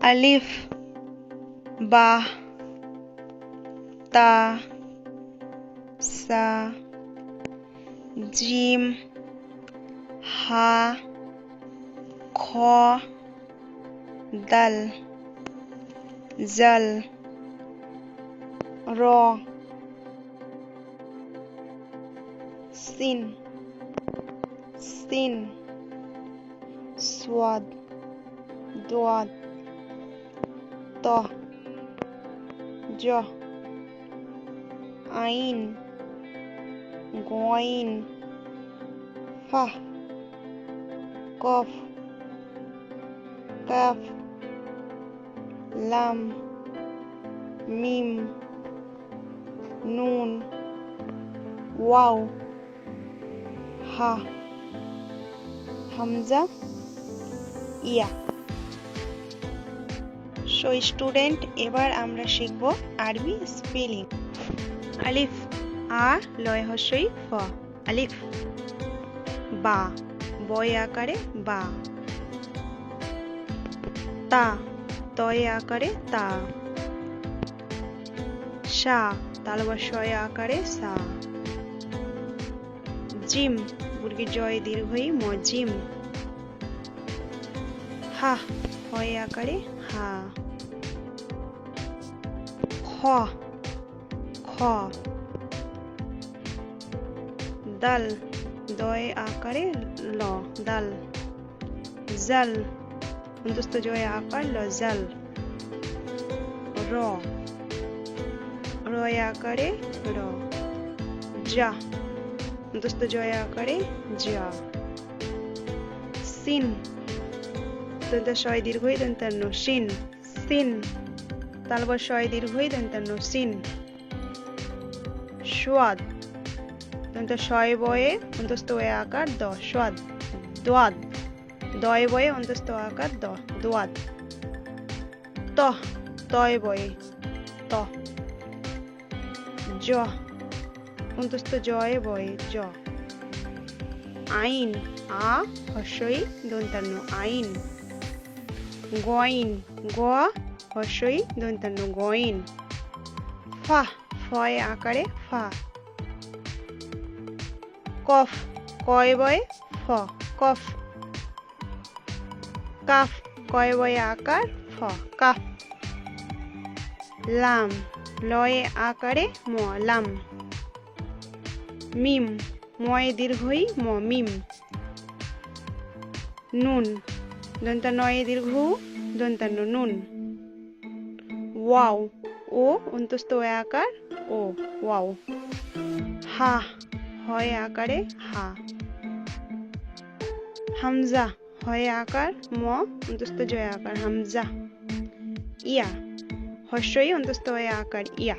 আলিফ বা তা সা জিম হা খ দাল জাল র সিন সাদ দাদ ত জ আইন গইন ফা কফ কাফ লাম মিম নুন ওয়াও হা হামজা ইয়া। সো স্টুডেন্ট, এবার আমরা শিখব আরবি স্পেলিং। আলিফ আ লয় হস্যই ফ আলিফ। বা বয় আকারে বা। তা তয় আকারে তা। সা তালবস্যয় আকারে সা। জিম বুর্গির জয় দীর্ঘই ম জিম। হা হয় আকারে হা। খ খ। দাল দয় আকারে ল দাল। জাল অন্তস্থ জয় আকার ল জাল। র রয় আকারে র। যা অন্তস্থ জয় আকারে যা। সিন দন্ত শয় দীর্ঘই দন্তান্ন সিন সিন তালবস্যয় দীর্ঘই দন্তান্ন সিন। স্বাদ দন্ত শয় বয়ে অন্তস্থ ওয়ে আকার দ স্বাদ দোয়াদ দয় বয়ে অন্তস্থ আকার দ দোয়াদ। ত তয় বয়ে ত। জ অন্তস্থ জয় বয়ে জ। আইন আ হস্যই দন্তান্ন আইন। গইন গ হস্যই দন্তান্ন গইন। ফা ফয় আকারে ফা। কফ কয় বয়ে ফ কফ। কাফ কয় বয়ে আকার ফ কাফ। লাম লয়ে আকারে ম লাম। মিম ময় দীর্ঘই ম মিম। নুন দন্তান্নয়ে দীর্ঘ দন্তান্ন নুন। ওয়াও ও অন্তস্থ আকার ও ওয়াও। হা হয় আকারে হা। হামজা হয় আকার ম অন্তস্থ জয় আকার হামজা। ইয়া হস্যই অন্তস্থ আকার ইয়া।